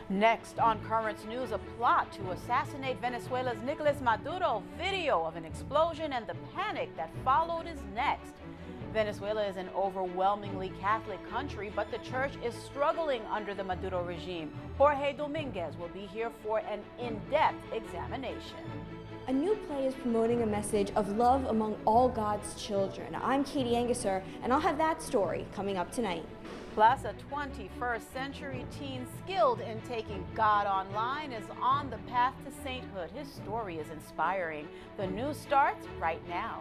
Next on Currents News, a plot to assassinate Venezuela's Nicolas Maduro. Video of an explosion and the panic that followed is next. Venezuela is an overwhelmingly Catholic country, but the church is struggling under the Maduro regime. Jorge Dominguez will be here for an in-depth examination. A new play is promoting a message of love among all God's children. I'm Katie Anguser, and I'll have that story coming up tonight. Plus, a 21st century teen skilled in taking God online is on the path to sainthood. His story is inspiring. The news starts right now.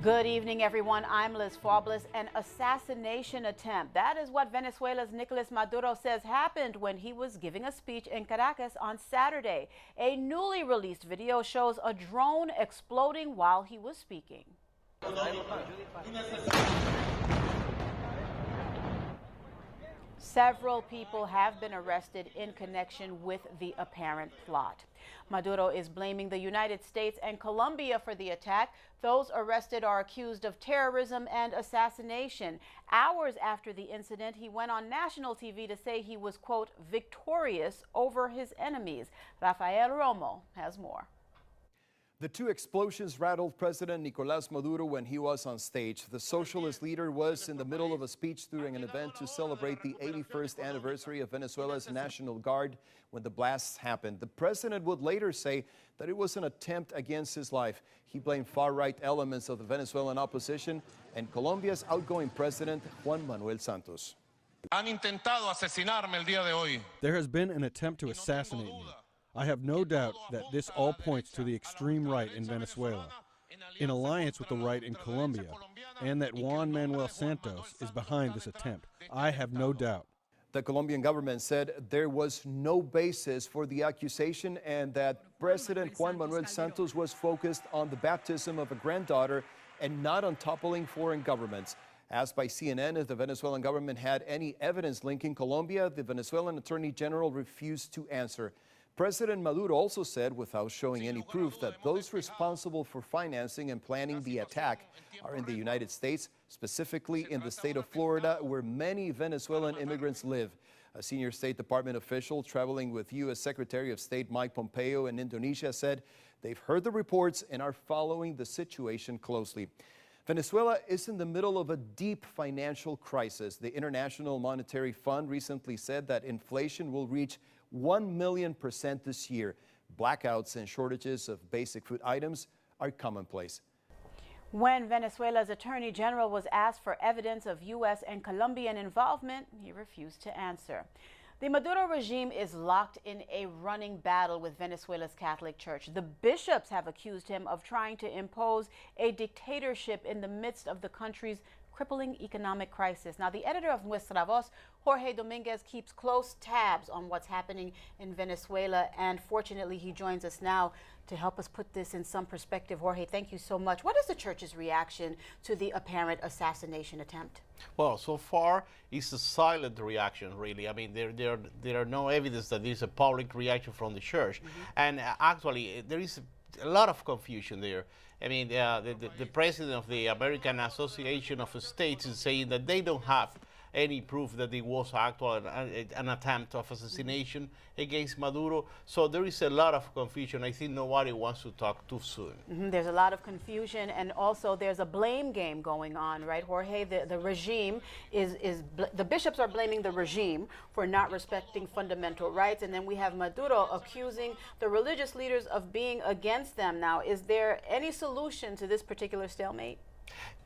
Good evening, everyone. I'm Liz Faublas. An assassination attempt. That is what Venezuela's Nicolas Maduro says happened when he was giving a speech in Caracas on Saturday. A newly released video shows a drone exploding while he was speaking. Several people have been arrested in connection with the apparent plot. Maduro is blaming the United States and Colombia for the attack. Those arrested are accused of terrorism and assassination. Hours after the incident, he went on national TV to say he was, quote, victorious over his enemies. Rafael Romo has more. The two explosions rattled President Nicolas Maduro when he was on stage. The socialist leader was in the middle of a speech during an event to celebrate the 81st anniversary of Venezuela's National Guard when the blasts happened. The president would later say that it was an attempt against his life. He blamed far-right elements of the Venezuelan opposition and Colombia's outgoing president, Juan Manuel Santos. Han intentado asesinarme el día de hoy. There has been an attempt to assassinate me. I have no doubt that this all points to the extreme right in Venezuela, in alliance with the right in Colombia, and that Juan Manuel Santos is behind this attempt. I have no doubt. The Colombian government said there was no basis for the accusation and that President Juan Manuel Santos was focused on the baptism of a granddaughter and not on toppling foreign governments. Asked by CNN if the Venezuelan government had any evidence linking Colombia, the Venezuelan Attorney General refused to answer. President Maduro also said, without showing any proof, that those responsible for financing and planning the attack are in the United States, specifically in the state of Florida, where many Venezuelan immigrants live. A senior State Department official traveling with U.S. Secretary of State Mike Pompeo in Indonesia said they've heard the reports and are following the situation closely. Venezuela is in the middle of a deep financial crisis. The International Monetary Fund recently said that inflation will reach 1,000,000% this year. Blackouts and shortages of basic food items are commonplace. When Venezuela's Attorney General was asked for evidence of U.S. and Colombian involvement, he refused to answer. The Maduro regime is locked in a running battle with Venezuela's Catholic Church. The bishops have accused him of trying to impose a dictatorship in the midst of the country's crippling economic crisis. Now, the editor of Nuestra Voz, Jorge Dominguez, keeps close tabs on what's happening in Venezuela, and fortunately he joins us now to help us put this in some perspective. Jorge, thank you so much. What is the church's reaction to the apparent assassination attempt? Well, so far it's a silent reaction, really. I mean, there are no evidence that there's a public reaction from the church. And actually there is a lot of confusion there. I mean, the president of the American Association of States is saying that they don't have any proof that it was actually an attempt of assassination against Maduro. So there is a lot of confusion. I think nobody wants to talk too soon. There's a lot of confusion, and also there's a blame game going on, right, Jorge? The regime the bishops are blaming the regime for not respecting fundamental rights, and then we have Maduro accusing the religious leaders of being against them. Now, is there any solution to this particular stalemate?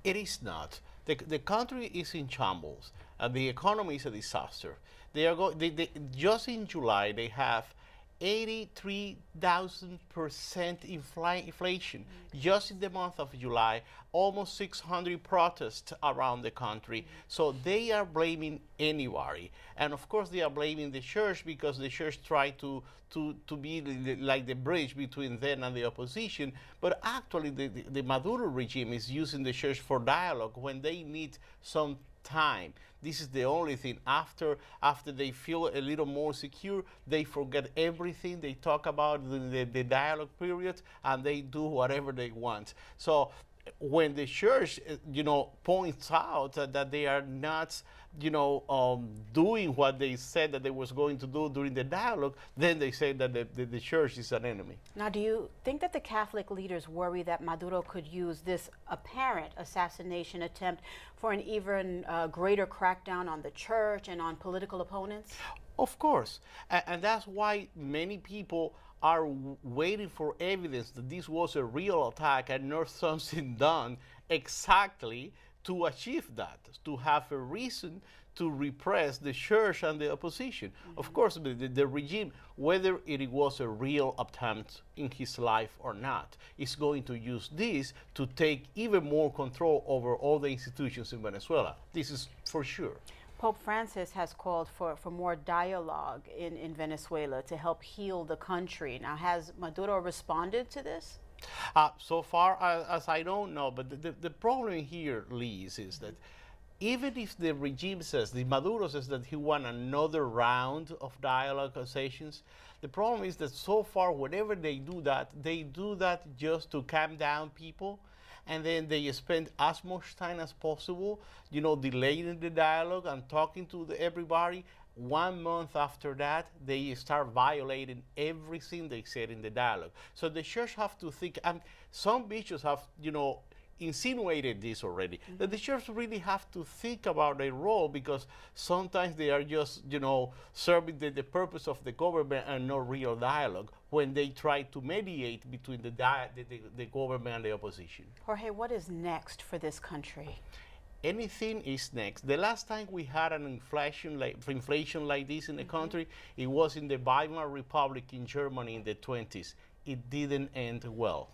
It is not. The country is in shambles. The economy is a disaster. Just in July, they have 83,000% inflation. Just in the month of July, almost 600 protests around the country. So they are blaming anybody. And of course they are blaming the church because the church tried to be like the bridge between them and the opposition. But actually the Maduro regime is using the church for dialogue when they need some time. This is the only thing. After they feel a little more secure, they forget everything. They talk about the dialogue period, and they do whatever they want. So when the church, points out that they are not, doing what they said that they was going to do during the dialogue, then they say that the church is an enemy. Now, do you think that the Catholic leaders worry that Maduro could use this apparent assassination attempt for an even greater crackdown on the church and on political opponents? Of course, and that's why many people are waiting for evidence that this was a real attack and not something done exactly to achieve that, to have a reason to repress the church and the opposition. Of course, the regime, whether it was a real attempt in his life or not, is going to use this to take even more control over all the institutions in Venezuela. This is for sure. Pope Francis has called for more dialogue in Venezuela to help heal the country. Now, has Maduro responded to this? So far as I don't know, but the problem here, Liz, is that even if the regime says, the Maduro says that he wants another round of dialogue sessions, the problem is that so far, whenever they do that just to calm down people, and then they spend as much time as possible, delaying the dialogue and talking to everybody. 1 month after that, they start violating everything they said in the dialogue. So the church have to think, and some bishops have, insinuated this already, that the church really have to think about their role, because sometimes they are just, serving the purpose of the government and no real dialogue when they try to mediate between the government and the opposition. Jorge, what is next for this country? Anything is next. The last time we had an inflation like this in the country, it was in the Weimar Republic in Germany in the 20s. It didn't end well.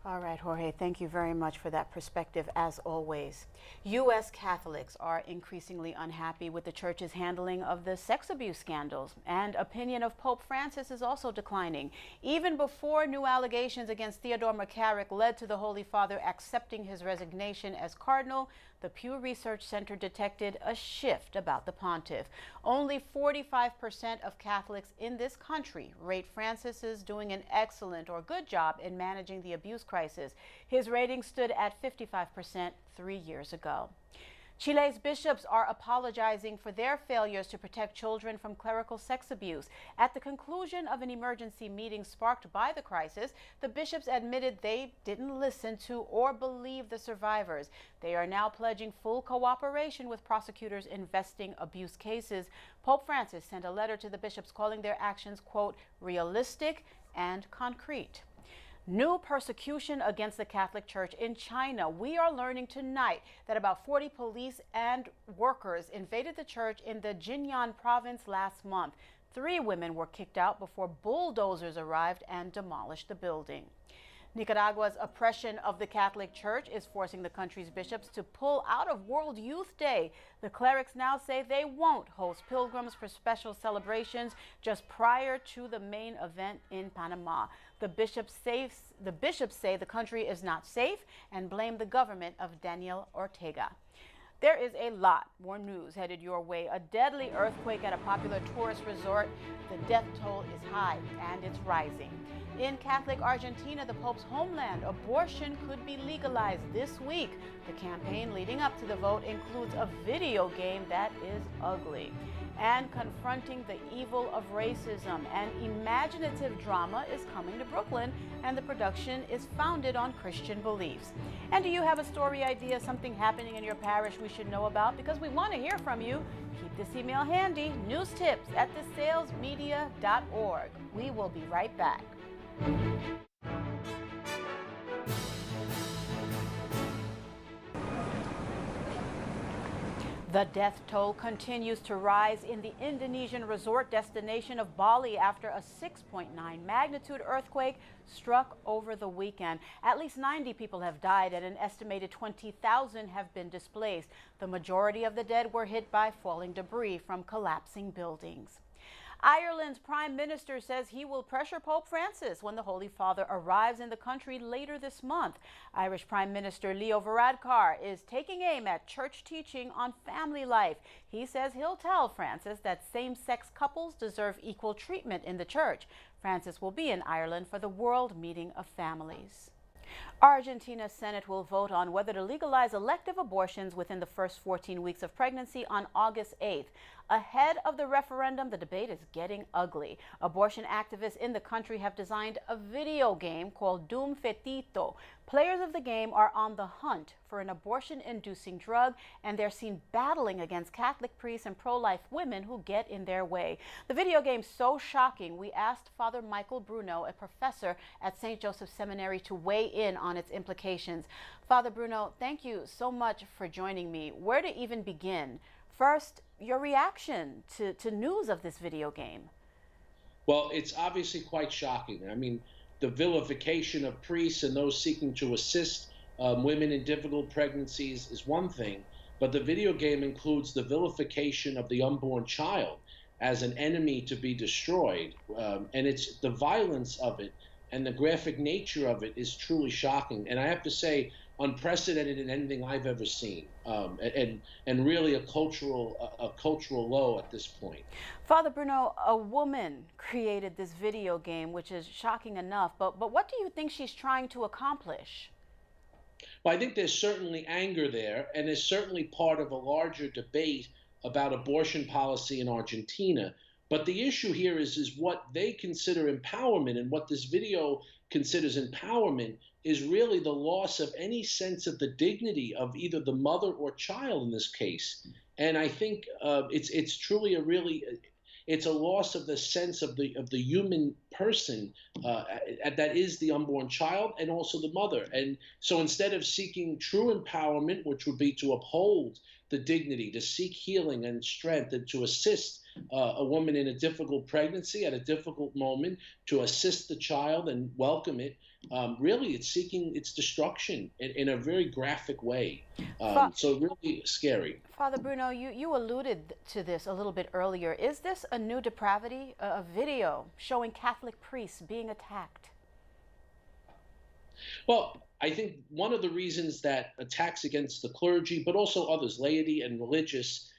All right, Jorge, thank you very much for that perspective, as always. U.S. Catholics are increasingly unhappy with the church's handling of the sex abuse scandals, and opinion of Pope Francis is also declining. Even before new allegations against Theodore McCarrick led to the Holy Father accepting his resignation as cardinal, the Pew Research Center detected a shift about the pontiff. Only 45% of Catholics in this country rate Francis as doing an excellent or good job in managing the abuse crisis. His rating stood at 55% 3 years ago. Chile's bishops are apologizing for their failures to protect children from clerical sex abuse. At the conclusion of an emergency meeting sparked by the crisis, the bishops admitted they didn't listen to or believe the survivors. They are now pledging full cooperation with prosecutors investing abuse cases. Pope Francis sent a letter to the bishops calling their actions, quote, realistic and concrete. New persecution against the Catholic Church in China. We are learning tonight that about 40 police and workers invaded the church in the Jinyan province last month. 3 women were kicked out before bulldozers arrived and demolished the building. Nicaragua's oppression of the Catholic Church is forcing the country's bishops to pull out of World Youth Day. The clerics now say they won't host pilgrims for special celebrations just prior to the main event in Panama. The bishops say the country is not safe and blame the government of Daniel Ortega. There is a lot more news headed your way. A deadly earthquake at a popular tourist resort. The death toll is high and it's rising. In Catholic Argentina, the Pope's homeland, abortion could be legalized this week. The campaign leading up to the vote includes a video game that is ugly. And confronting the evil of racism, an imaginative drama is coming to Brooklyn, and the production is founded on Christian beliefs. And do you have a story idea, something happening in your parish we should know about? Because we want to hear from you. Keep this email handy, newstips@thesalesmedia.org. We will be right back. The death toll continues to rise in the Indonesian resort destination of Bali after a 6.9 magnitude earthquake struck over the weekend. At least 90 people have died and an estimated 20,000 have been displaced. The majority of the dead were hit by falling debris from collapsing buildings. Ireland's Prime Minister says he will pressure Pope Francis when the Holy Father arrives in the country later this month. Irish Prime Minister Leo Varadkar is taking aim at church teaching on family life. He says he'll tell Francis that same-sex couples deserve equal treatment in the church. Francis will be in Ireland for the World Meeting of Families. Argentina's Senate will vote on whether to legalize elective abortions within the first 14 weeks of pregnancy on August 8th. Ahead of the referendum, the debate is getting ugly. Abortion activists in the country have designed a video game called Doom Fetito. Players of the game are on the hunt for an abortion-inducing drug, and they're seen battling against Catholic priests and pro-life women who get in their way. The video game's so shocking, we asked Father Michael Bruno, a professor at St. Joseph Seminary, to weigh in on its implications. Father Bruno, thank you so much for joining me. Where to even begin? First, your reaction to news of this video game. Well, it's obviously quite shocking. I mean, the vilification of priests and those seeking to assist women in difficult pregnancies is one thing, but the video game includes the vilification of the unborn child as an enemy to be destroyed. And it's the violence of it and the graphic nature of it is truly shocking. And I have to say, unprecedented in anything I've ever seen, and really a cultural low at this point. Father Bruno, a woman created this video game, which is shocking enough, but what do you think she's trying to accomplish? Well, I think there's certainly anger there, and there's certainly part of a larger debate about abortion policy in Argentina. But the issue here is what they consider empowerment, and what this video considers empowerment is really the loss of any sense of the dignity of either the mother or child in this case. And I think it's truly it's a loss of the sense of the human person that is the unborn child and also the mother. And so instead of seeking true empowerment, which would be to uphold the dignity, to seek healing and strength, and to assist a woman in a difficult pregnancy at a difficult moment, to assist the child and welcome it, really it's seeking its destruction in a very graphic way. So really scary. Father Bruno, you alluded to this a little bit earlier. Is this a new depravity, a video showing Catholic priests being attacked? Well, I think one of the reasons that attacks against the clergy, but also others, laity and religious,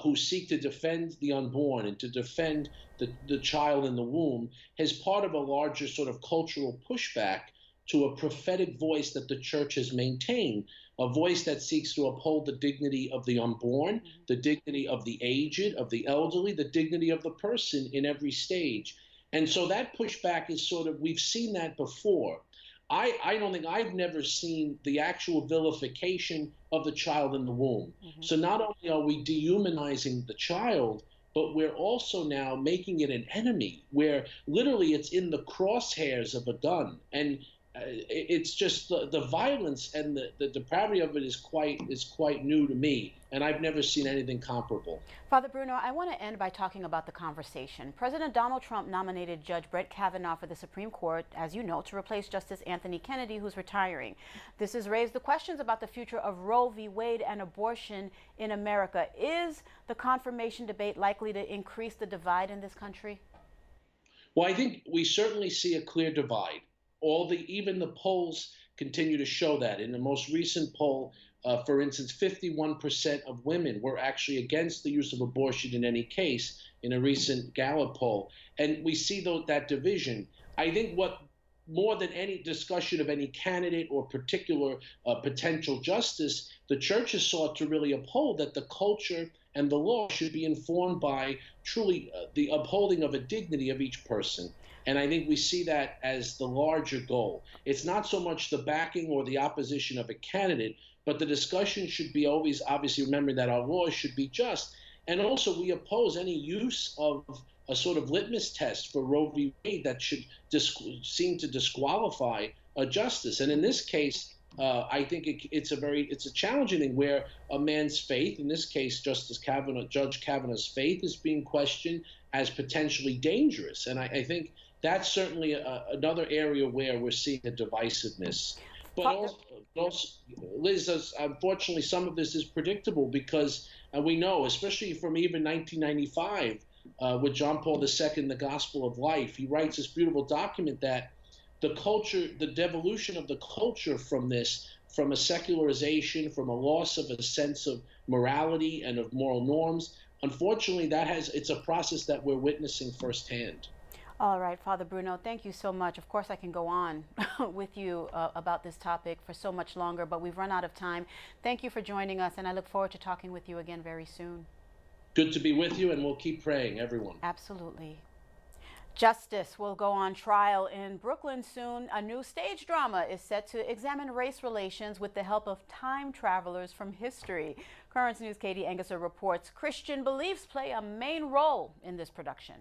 who seek to defend the unborn and to defend the child in the womb, is part of a larger sort of cultural pushback to a prophetic voice that the church has maintained, a voice that seeks to uphold the dignity of the unborn, the dignity of the aged, of the elderly, the dignity of the person in every stage. And so that pushback is sort of, we've seen that before. I don't think I've never seen the actual vilification of the child in the womb. So not only are we dehumanizing the child, but we're also now making it an enemy where literally it's in the crosshairs of a gun. And it's just the violence and the depravity of it is quite new to me, and I've never seen anything comparable. Father Bruno, I want to end by talking about the conversation. President Donald Trump nominated Judge Brett Kavanaugh for the Supreme Court, as you know, to replace Justice Anthony Kennedy, who's retiring. This has raised the questions about the future of Roe v. Wade and abortion in America. Is the confirmation debate likely to increase the divide in this country? Well, I think we certainly see a clear divide. Even the polls continue to show that. In the most recent poll, for instance, 51% of women were actually against the use of abortion in any case in a recent Gallup poll. And we see that division. I think what more than any discussion of any candidate or particular potential justice, the church has sought to really uphold that the culture and the law should be informed by truly the upholding of a dignity of each person. And I think we see that as the larger goal. It's not so much the backing or the opposition of a candidate, but the discussion should be always, obviously, remembering that our laws should be just. And also, we oppose any use of a sort of litmus test for Roe v. Wade that should seem to disqualify a justice. And in this case, I think it's a challenging thing where a man's faith, in this case, Judge Kavanaugh's faith, is being questioned as potentially dangerous. And I think that's certainly another area where we're seeing a divisiveness. But also, Liz, unfortunately, some of this is predictable because we know, especially from even 1995, with John Paul II, The Gospel of Life. He writes this beautiful document that the culture, the devolution of the culture from this, from a secularization, from a loss of a sense of morality and of moral norms, unfortunately, it's a process that we're witnessing firsthand. All right, Father Bruno, thank you so much. Of course, I can go on with you about this topic for so much longer, but we've run out of time. Thank you for joining us, and I look forward to talking with you again very soon. Good to be with you, and we'll keep praying, everyone. Absolutely. Justice will go on trial in Brooklyn soon. A new stage drama is set to examine race relations with the help of time travelers from history. Currents News' Katie Engesser reports Christian beliefs play a main role in this production.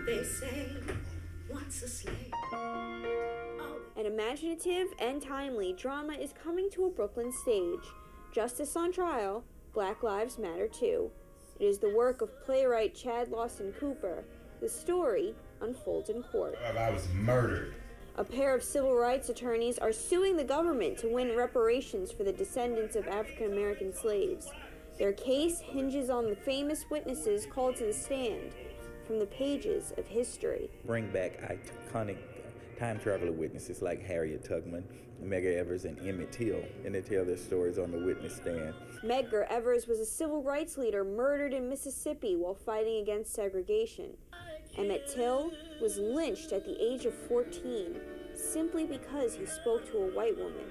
They say, once a slave. An imaginative and timely drama is coming to a Brooklyn stage. Justice on Trial, Black Lives Matter Too. It is the work of playwright Chad Lawson Cooper. The story unfolds in court. I was murdered. A pair of civil rights attorneys are suing the government to win reparations for the descendants of African American slaves. Their case hinges on the famous witnesses called to the stand from the pages of history. Bring back iconic time traveler witnesses like Harriet Tubman, Medgar Evers, and Emmett Till, and they tell their stories on the witness stand. Medgar Evers was a civil rights leader murdered in Mississippi while fighting against segregation. Emmett Till was lynched at the age of 14 simply because he spoke to a white woman.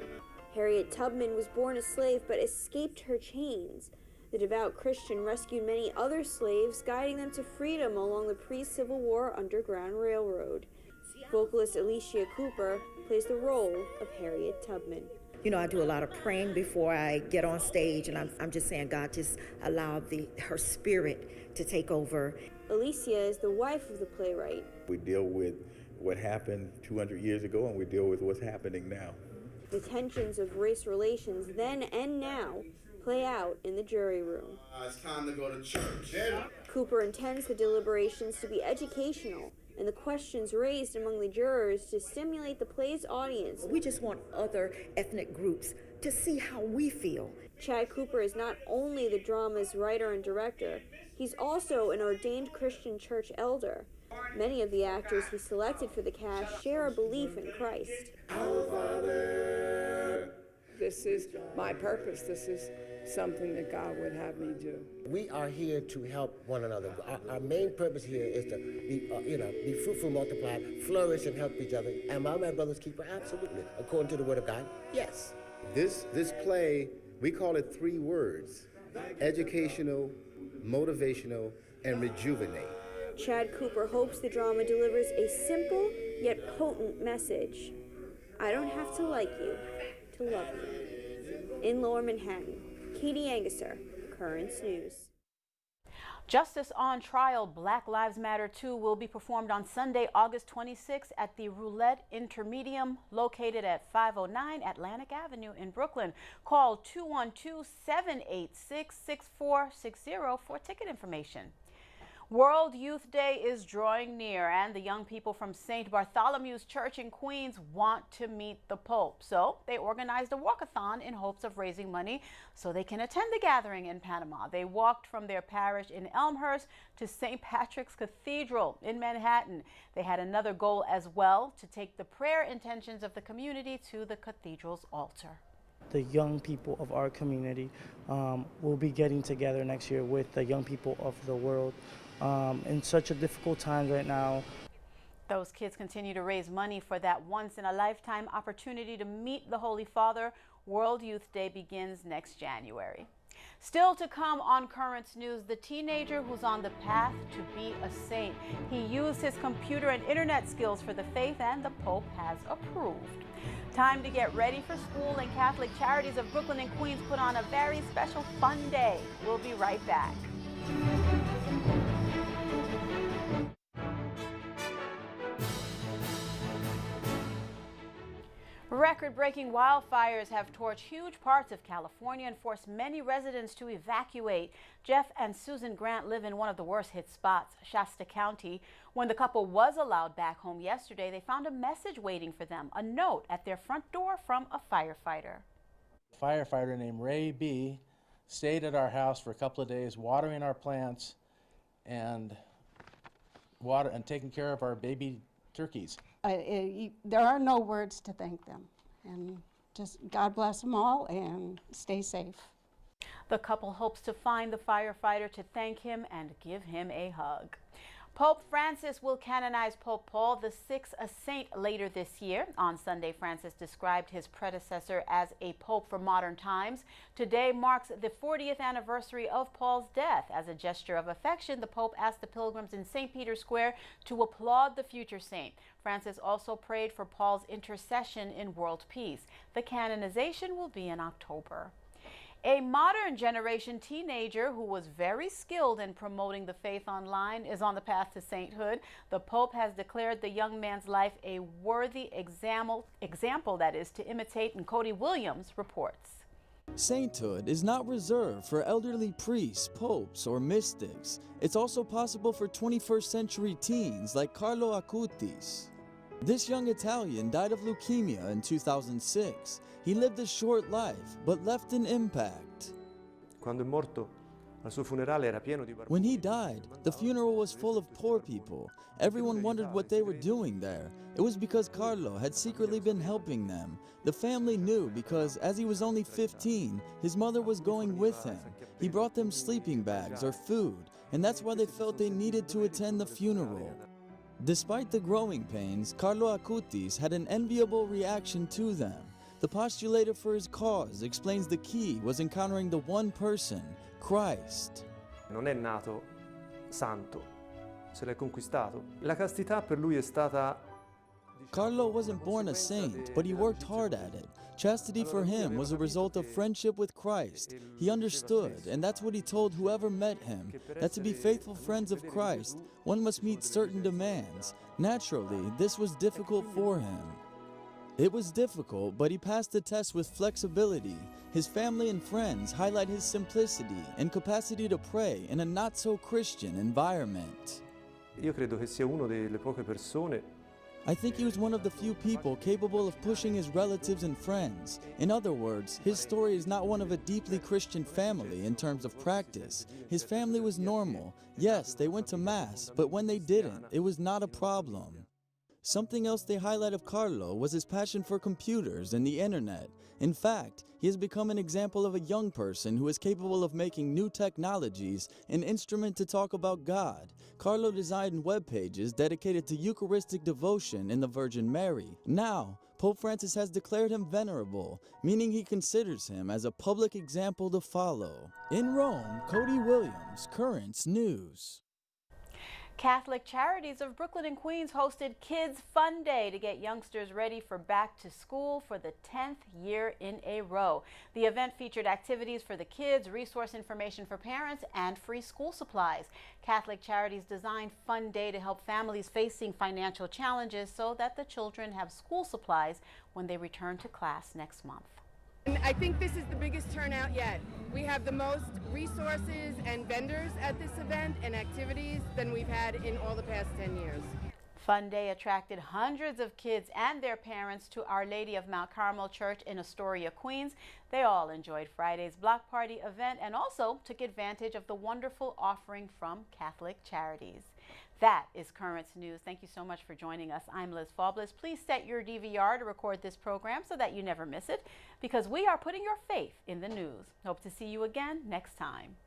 Harriet Tubman was born a slave but escaped her chains. The devout Christian rescued many other slaves, guiding them to freedom along the pre-Civil War Underground Railroad. Vocalist Alicia Cooper plays the role of Harriet Tubman. You know, I do a lot of praying before I get on stage, and I'm just saying, God, just allow her spirit to take over. Alicia is the wife of the playwright. We deal with what happened 200 years ago, and we deal with what's happening now. The tensions of race relations then and now play out in the jury room. It's time to go to church. Cooper intends the deliberations to be educational and the questions raised among the jurors to stimulate the play's audience. We just want other ethnic groups to see how we feel. Chad Cooper is not only the drama's writer and director, he's also an ordained Christian church elder. Many of the actors he selected for the cast share a belief in Christ. Our Father. This is my purpose. This is something that God would have me do. We are here to help one another. Our main purpose here is to be fruitful, multiply, flourish, and help each other. Am I my brother's keeper? Absolutely. According to the Word of God, yes. This play, we call it 3 words: educational, motivational, and rejuvenate. Chad Cooper hopes the drama delivers a simple yet potent message. I don't have to like you to love you. In Lower Manhattan, Katie Engesser, Currents News. Justice on Trial, Black Lives Matter 2 will be performed on Sunday, August 26th at the Roulette Intermedium, located at 509 Atlantic Avenue in Brooklyn. Call 212-786-6460 for ticket information. World Youth Day is drawing near, and the young people from St. Bartholomew's Church in Queens want to meet the Pope. So they organized a walkathon in hopes of raising money so they can attend the gathering in Panama. They walked from their parish in Elmhurst to St. Patrick's Cathedral in Manhattan. They had another goal as well, to take the prayer intentions of the community to the cathedral's altar. The young people of our community will be getting together next year with the young people of the world. In such a difficult time right now. Those kids continue to raise money for that once-in-a-lifetime opportunity to meet the Holy Father. World Youth Day begins next January. Still to come on Currents News, the teenager who's on the path to be a saint. He used his computer and internet skills for the faith, and the Pope has approved. Time to get ready for school, and Catholic Charities of Brooklyn and Queens put on a very special fun day. We'll be right back. Record-breaking wildfires have torched huge parts of California and forced many residents to evacuate. Jeff and Susan Grant live in one of the worst-hit spots, Shasta County. When the couple was allowed back home yesterday, they found a message waiting for them, a note at their front door from a firefighter. A firefighter named Ray B. stayed at our house for a couple of days, watering our plants, and water and taking care of our baby turkeys. There are no words to thank them. And just God bless them all and stay safe. The couple hopes to find the firefighter to thank him and give him a hug. Pope Francis will canonize Pope Paul VI, a saint, later this year. On Sunday, Francis described his predecessor as a pope for modern times. Today marks the 40th anniversary of Paul's death. As a gesture of affection, the Pope asked the pilgrims in St. Peter's Square to applaud the future saint. Francis also prayed for Paul's intercession in world peace. The canonization will be in October. A modern generation teenager who was very skilled in promoting the faith online is on the path to sainthood. The Pope has declared the young man's life a worthy example that is to imitate, and Cody Williams reports. Sainthood is not reserved for elderly priests, popes, or mystics. It's also possible for 21st century teens like Carlo Acutis. This young Italian died of leukemia in 2006. He lived a short life, but left an impact. When he died, the funeral was full of poor people. Everyone wondered what they were doing there. It was because Carlo had secretly been helping them. The family knew because, as he was only 15, his mother was going with him. He brought them sleeping bags or food, and that's why they felt they needed to attend the funeral. Despite the growing pains, Carlo Acutis had an enviable reaction to them. The postulator for his cause explains the key was encountering the one person, Christ. Non è nato santo, se l'è conquistato. La castità per lui è stata. Carlo wasn't born a saint, but he worked hard at it. Chastity for him was a result of friendship with Christ. He understood, and that's what he told whoever met him, that to be faithful friends of Christ, one must meet certain demands. Naturally, this was difficult for him. It was difficult, but he passed the test with flexibility. His family and friends highlight his simplicity and capacity to pray in a not-so-Christian environment. Io credo che sia uno delle poche persone. I think he was one of the few people capable of pushing his relatives and friends. In other words, his story is not one of a deeply Christian family in terms of practice. His family was normal. Yes, they went to Mass, but when they didn't, it was not a problem. Something else they highlight of Carlo was his passion for computers and the internet. In fact, he has become an example of a young person who is capable of making new technologies an instrument to talk about God. Carlo designed web pages dedicated to Eucharistic devotion in the Virgin Mary. Now, Pope Francis has declared him venerable, meaning he considers him as a public example to follow. In Rome, Cody Williams, Currents News. Catholic Charities of Brooklyn and Queens hosted Kids Fun Day to get youngsters ready for back to school for the 10th year in a row. The event featured activities for the kids, resource information for parents, and free school supplies. Catholic Charities designed Fun Day to help families facing financial challenges so that the children have school supplies when they return to class next month. I think this is the biggest turnout yet. We have the most resources and vendors at this event and activities than we've had in all the past 10 years. Fun Day attracted hundreds of kids and their parents to Our Lady of Mount Carmel Church in Astoria, Queens. They all enjoyed Friday's block party event and also took advantage of the wonderful offering from Catholic Charities. That is Currents News. Thank you so much for joining us. I'm Liz Faublas. Please set your DVR to record this program so that you never miss it, because we are putting your faith in the news. Hope to see you again next time.